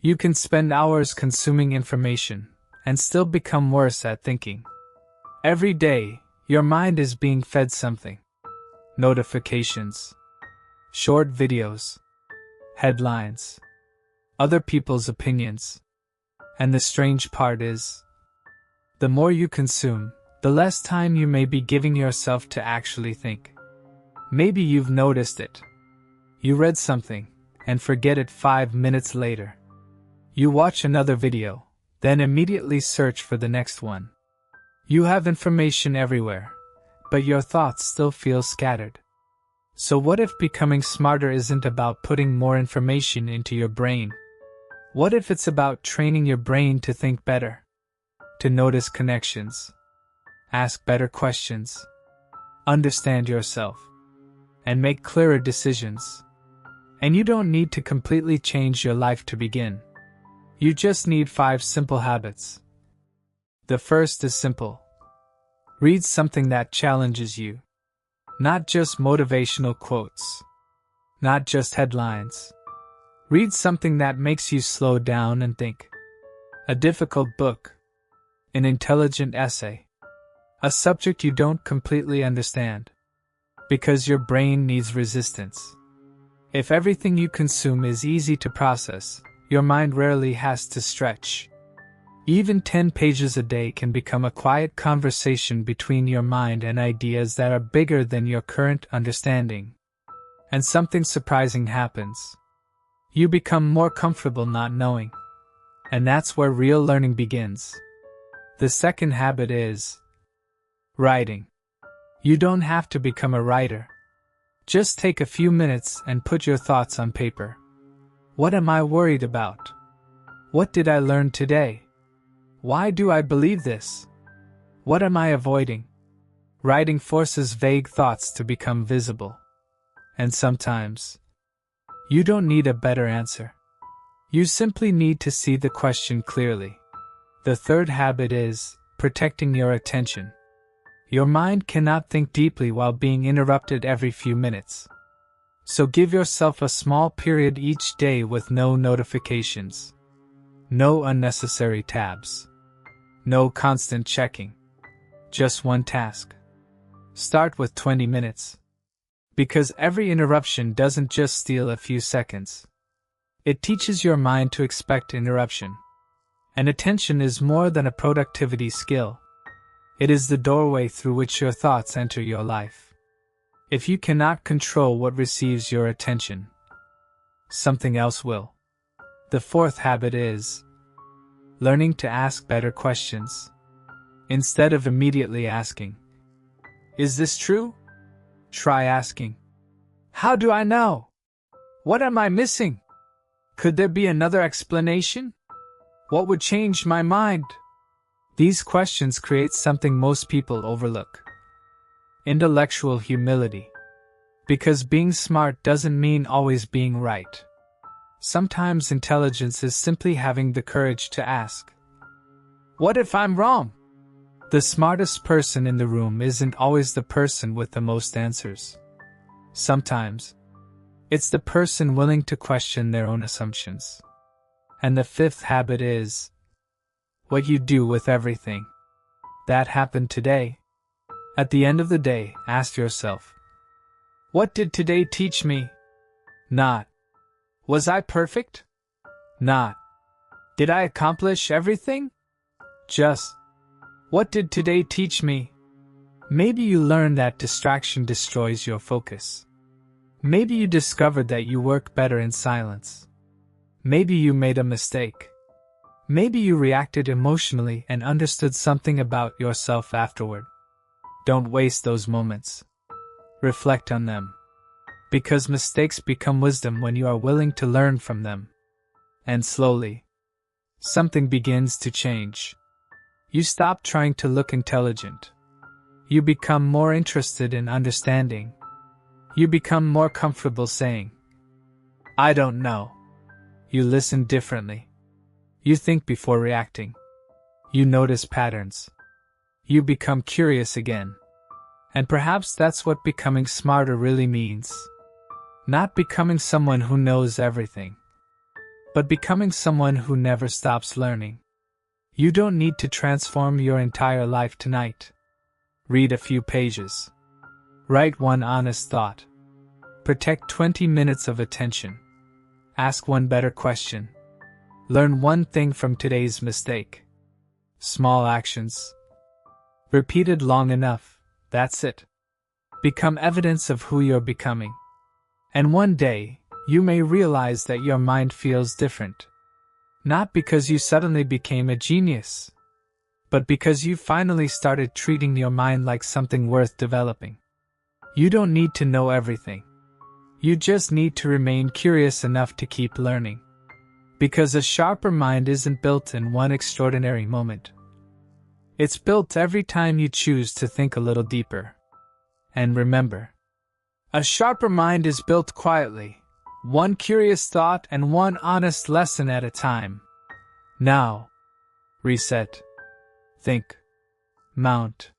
You can spend hours consuming information and still become worse at thinking. Every day, your mind is being fed something. Notifications, short videos, headlines, other people's opinions. And the strange part is, the more you consume, the less time you may be giving yourself to actually think. Maybe you've noticed it. You read something and forget it 5 minutes later. You watch another video, then immediately search for the next one. You have information everywhere, but your thoughts still feel scattered. So what if becoming smarter isn't about putting more information into your brain? What if it's about training your brain to think better, to notice connections, ask better questions, understand yourself, and make clearer decisions? And you don't need to completely change your life to begin. You just need 5 simple habits. The first is simple. Read something that challenges you. Not just motivational quotes. Not just headlines. Read something that makes you slow down and think. A difficult book. An intelligent essay. A subject you don't completely understand. Because your brain needs resistance. If everything you consume is easy to process, your mind rarely has to stretch. Even 10 pages a day can become a quiet conversation between your mind and ideas that are bigger than your current understanding. And something surprising happens. You become more comfortable not knowing. And that's where real learning begins. The second habit is writing. You don't have to become a writer. Just take a few minutes and put your thoughts on paper. What am I worried about? What did I learn today? Why do I believe this? What am I avoiding? Writing forces vague thoughts to become visible. And sometimes, you don't need a better answer. You simply need to see the question clearly. The third habit is protecting your attention. Your mind cannot think deeply while being interrupted every few minutes. So give yourself a small period each day with no notifications. No unnecessary tabs. No constant checking. Just one task. Start with 20 minutes. Because every interruption doesn't just steal a few seconds. It teaches your mind to expect interruption. And attention is more than a productivity skill. It is the doorway through which your thoughts enter your life. If you cannot control what receives your attention, something else will. The fourth habit is learning to ask better questions. Instead of immediately asking, "Is this true?" Try asking, "How do I know? What am I missing? Could there be another explanation? What would change my mind?" These questions create something most people overlook. Intellectual humility. Because being smart doesn't mean always being right. Sometimes intelligence is simply having the courage to ask, "What if I'm wrong?" The smartest person in the room isn't always the person with the most answers. Sometimes, it's the person willing to question their own assumptions. And the fifth habit is what you do with everything that happened today. At the end of the day, ask yourself, what did today teach me? Not, was I perfect? Not, did I accomplish everything? Just, what did today teach me? Maybe you learned that distraction destroys your focus. Maybe you discovered that you work better in silence. Maybe you made a mistake. Maybe you reacted emotionally and understood something about yourself afterward. Don't waste those moments. Reflect on them. Because mistakes become wisdom when you are willing to learn from them. And slowly, something begins to change. You stop trying to look intelligent. You become more interested in understanding. You become more comfortable saying, "I don't know." You listen differently. You think before reacting. You notice patterns. You become curious again. And perhaps that's what becoming smarter really means. Not becoming someone who knows everything, but becoming someone who never stops learning. You don't need to transform your entire life tonight. Read a few pages. Write one honest thought. Protect 20 minutes of attention. Ask one better question. Learn one thing from today's mistake. Small actions. Repeated long enough, that's it. Become evidence of who you're becoming. And one day, you may realize that your mind feels different. Not because you suddenly became a genius, but because you finally started treating your mind like something worth developing. You don't need to know everything. You just need to remain curious enough to keep learning. Because a sharper mind isn't built in one extraordinary moment. It's built every time you choose to think a little deeper. And remember, a sharper mind is built quietly, one curious thought and one honest lesson at a time. Now, reset. Think. Mount.